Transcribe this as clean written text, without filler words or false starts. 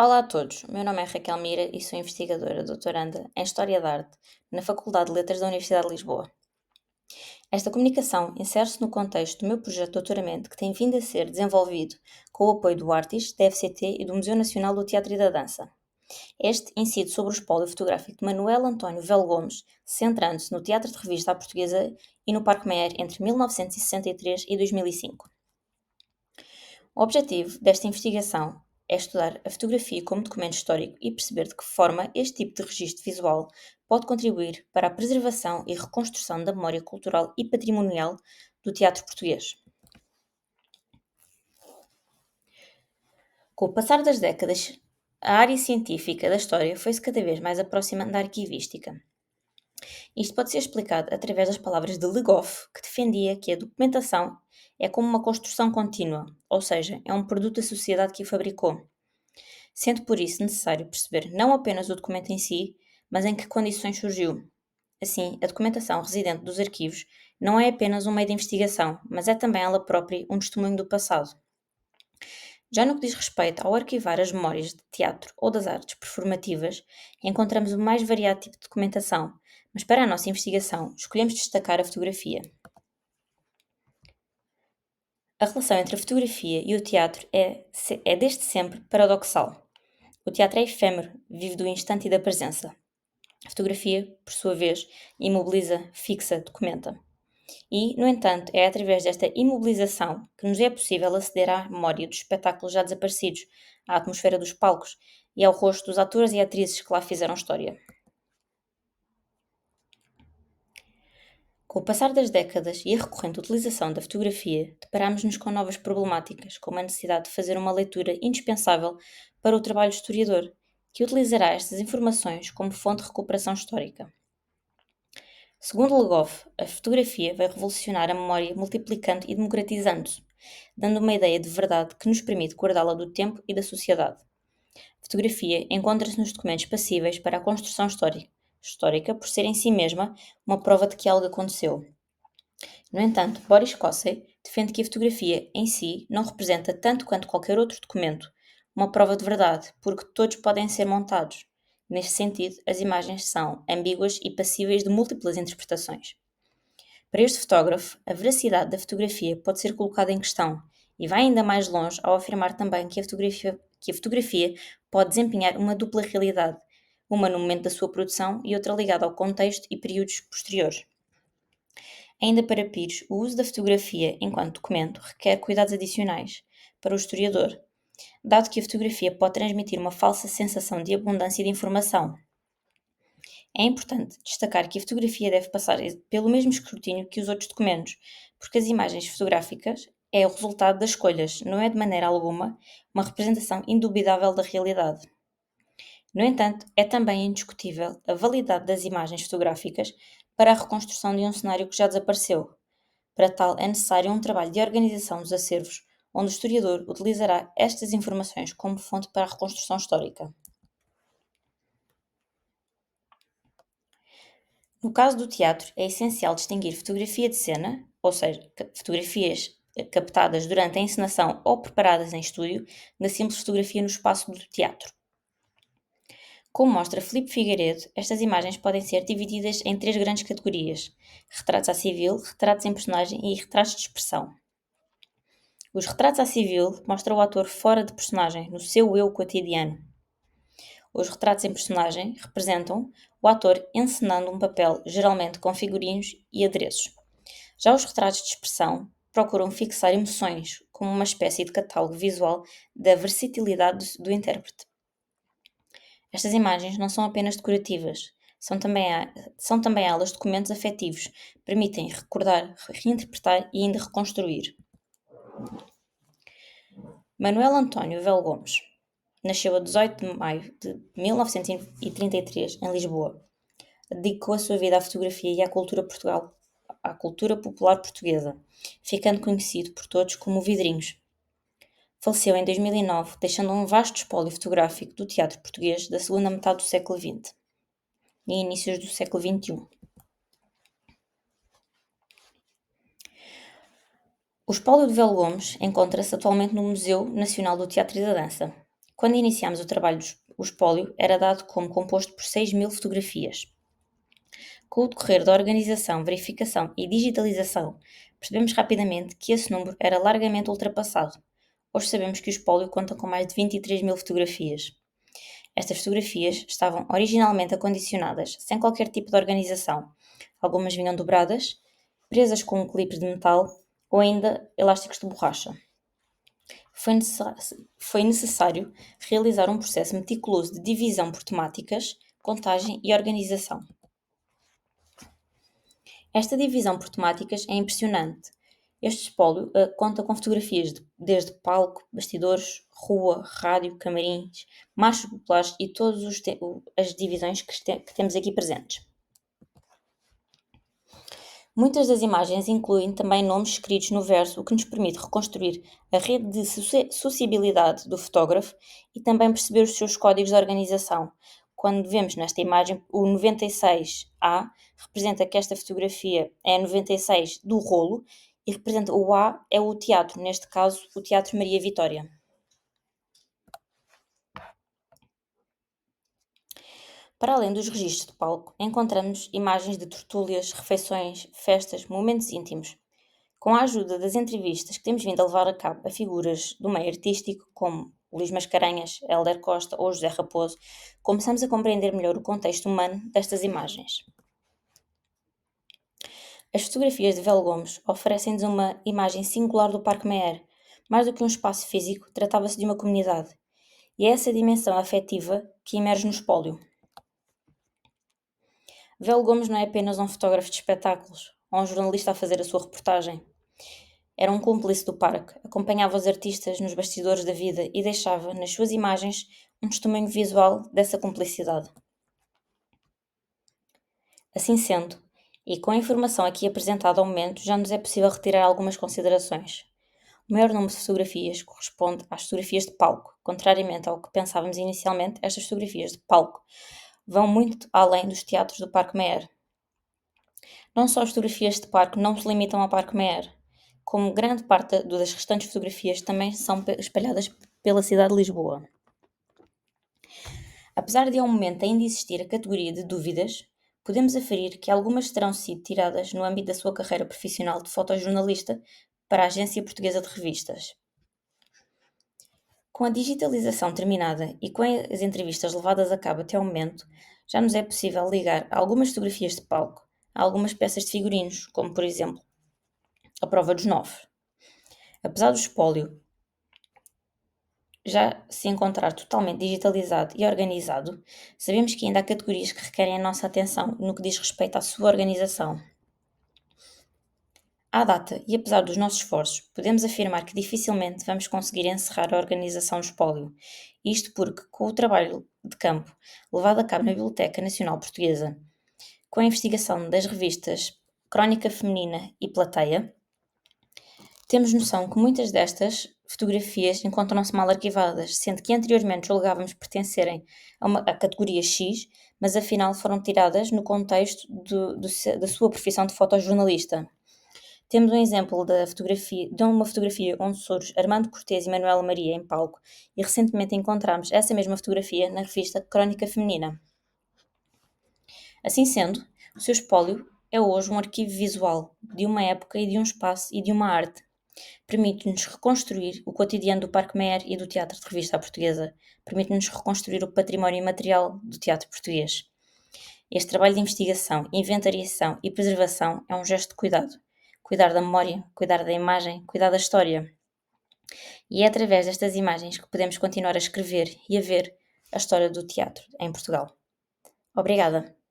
Olá a todos, o meu nome é Raquel Mira e sou investigadora doutoranda em História da Arte na Faculdade de Letras da Universidade de Lisboa. Esta comunicação insere-se no contexto do meu projeto de doutoramento que tem vindo a ser desenvolvido com o apoio do Artis, da FCT e do Museu Nacional do Teatro e da Dança. Este incide sobre o espólio fotográfico de Manuel António Velo Gomes, centrando-se no Teatro de Revista à Portuguesa e no Parque Mayer entre 1963 e 2005. O objetivo desta investigação é estudar a fotografia como documento histórico e perceber de que forma este tipo de registro visual pode contribuir para a preservação e reconstrução da memória cultural e patrimonial do teatro português. Com o passar das décadas, a área científica da história foi-se cada vez mais aproximando da arquivística. Isto pode ser explicado através das palavras de Le Goff, que defendia que a documentação é como uma construção contínua, ou seja, é um produto da sociedade que o fabricou, sendo por isso necessário perceber não apenas o documento em si, mas em que condições surgiu. Assim, a documentação residente dos arquivos não é apenas um meio de investigação, mas é também ela própria um testemunho do passado. Já no que diz respeito ao arquivar as memórias de teatro ou das artes performativas, encontramos o mais variado tipo de documentação, mas para a nossa investigação escolhemos destacar a fotografia. A relação entre a fotografia e o teatro é desde sempre paradoxal. O teatro é efêmero, vive do instante e da presença. A fotografia, por sua vez, imobiliza, fixa, documenta. E, no entanto, é através desta imobilização que nos é possível aceder à memória dos espetáculos já desaparecidos, à atmosfera dos palcos e ao rosto dos atores e atrizes que lá fizeram história. Com o passar das décadas e a recorrente utilização da fotografia, deparámos-nos com novas problemáticas, como a necessidade de fazer uma leitura indispensável para o trabalho do historiador, que utilizará estas informações como fonte de recuperação histórica. Segundo Le Goff, a fotografia vai revolucionar a memória multiplicando e democratizando-se, dando uma ideia de verdade que nos permite guardá-la do tempo e da sociedade. A fotografia encontra-se nos documentos passíveis para a construção histórica por ser em si mesma uma prova de que algo aconteceu. No entanto, Boris Cossey defende que a fotografia em si não representa tanto quanto qualquer outro documento uma prova de verdade, porque todos podem ser montados. Neste sentido, as imagens são ambíguas e passíveis de múltiplas interpretações. Para este fotógrafo, a veracidade da fotografia pode ser colocada em questão e vai ainda mais longe ao afirmar também que a fotografia pode desempenhar uma dupla realidade, uma no momento da sua produção e outra ligada ao contexto e períodos posteriores. Ainda para Pires, o uso da fotografia enquanto documento requer cuidados adicionais para o historiador, dado que a fotografia pode transmitir uma falsa sensação de abundância de informação. É importante destacar que a fotografia deve passar pelo mesmo escrutínio que os outros documentos, porque as imagens fotográficas é o resultado das escolhas, não é de maneira alguma uma representação indubitável da realidade. No entanto, é também indiscutível a validade das imagens fotográficas para a reconstrução de um cenário que já desapareceu. Para tal, é necessário um trabalho de organização dos acervos, onde o historiador utilizará estas informações como fonte para a reconstrução histórica. No caso do teatro, é essencial distinguir fotografia de cena, ou seja, fotografias captadas durante a encenação ou preparadas em estúdio, da simples fotografia no espaço do teatro. Como mostra Filipe Figueiredo, estas imagens podem ser divididas em três grandes categorias: retratos à civil, retratos em personagem e retratos de expressão. Os retratos à civil mostram o ator fora de personagem, no seu eu cotidiano. Os retratos em personagem representam o ator encenando um papel, geralmente com figurinos e adereços. Já os retratos de expressão procuram fixar emoções, como uma espécie de catálogo visual da versatilidade do intérprete. Estas imagens não são apenas decorativas, são também elas documentos afetivos, permitem recordar, reinterpretar e ainda reconstruir. Manuel António Velo Gomes nasceu a 18 de maio de 1933 em Lisboa. Dedicou a sua vida à fotografia e à cultura popular portuguesa, ficando conhecido por todos como o Vidrinhos. Faleceu em 2009, deixando um vasto espólio fotográfico do teatro português da segunda metade do século XX e inícios do século XXI. O espólio de Velo Gomes encontra-se atualmente no Museu Nacional do Teatro e da Dança. Quando iniciámos o trabalho o espólio, era dado como composto por 6.000 fotografias. Com o decorrer da organização, verificação e digitalização, percebemos rapidamente que esse número era largamente ultrapassado. Hoje sabemos que o espólio conta com mais de 23.000 fotografias. Estas fotografias estavam originalmente acondicionadas, sem qualquer tipo de organização. Algumas vinham dobradas, presas com clipes de metal ou ainda elásticos de borracha. Foi necessário realizar um processo meticuloso de divisão por temáticas, contagem e organização. Esta divisão por temáticas é impressionante. Este espólio conta com fotografias desde palco, bastidores, rua, rádio, camarins, marchas populares e todas as divisões que temos aqui presentes. Muitas das imagens incluem também nomes escritos no verso, o que nos permite reconstruir a rede de sociabilidade do fotógrafo e também perceber os seus códigos de organização. Quando vemos nesta imagem o 96A, representa que esta fotografia é a 96 do rolo e representa o A é o teatro, neste caso o Teatro Maria Vitória. Para além dos registros de palco, encontramos imagens de tertúlias, refeições, festas, momentos íntimos. Com a ajuda das entrevistas que temos vindo a levar a cabo a figuras do meio artístico, como Luís Mascarenhas, Hélder Costa ou José Raposo, começamos a compreender melhor o contexto humano destas imagens. As fotografias de Velho Gomes oferecem-nos uma imagem singular do Parque Meyer. Mais do que um espaço físico, tratava-se de uma comunidade. E é essa dimensão afetiva que emerge no espólio. Velho Gomes não é apenas um fotógrafo de espetáculos ou um jornalista a fazer a sua reportagem. Era um cúmplice do parque, acompanhava os artistas nos bastidores da vida e deixava, nas suas imagens, um testemunho visual dessa cumplicidade. Assim sendo, e com a informação aqui apresentada ao momento, já nos é possível retirar algumas considerações. O maior número de fotografias corresponde às fotografias de palco. Contrariamente ao que pensávamos inicialmente, estas fotografias de palco vão muito além dos teatros do Parque Meyer. Não só as fotografias de parque não se limitam ao Parque Meyer, como grande parte das restantes fotografias também são espalhadas pela cidade de Lisboa. Apesar de ao momento ainda existir a categoria de dúvidas, podemos aferir que algumas terão sido tiradas no âmbito da sua carreira profissional de fotojornalista para a Agência Portuguesa de Revistas. Com a digitalização terminada e com as entrevistas levadas a cabo até ao momento, já nos é possível ligar algumas fotografias de palco a algumas peças de figurinos, como por exemplo a Prova dos Nove. Apesar do espólio já se encontrar totalmente digitalizado e organizado, sabemos que ainda há categorias que requerem a nossa atenção no que diz respeito à sua organização. À data, e apesar dos nossos esforços, podemos afirmar que dificilmente vamos conseguir encerrar a organização do espólio. Isto porque, com o trabalho de campo levado a cabo na Biblioteca Nacional Portuguesa, com a investigação das revistas Crónica Feminina e Plateia, temos noção que muitas destas fotografias encontram-se mal arquivadas, sendo que anteriormente julgávamos pertencerem à categoria X, mas afinal foram tiradas no contexto da sua profissão de fotojornalista. Temos um exemplo de uma fotografia onde surge Armando Cortês e Manuela Maria em palco, e recentemente encontramos essa mesma fotografia na revista Crónica Feminina. Assim sendo, o seu espólio é hoje um arquivo visual de uma época e de um espaço e de uma arte. Permite-nos reconstruir o cotidiano do Parque Meyer e do Teatro de Revista à Portuguesa. Permite-nos reconstruir o património imaterial do teatro português. Este trabalho de investigação, inventariação e preservação é um gesto de cuidado. Cuidar da memória, cuidar da imagem, cuidar da história. E é através destas imagens que podemos continuar a escrever e a ver a história do teatro em Portugal. Obrigada!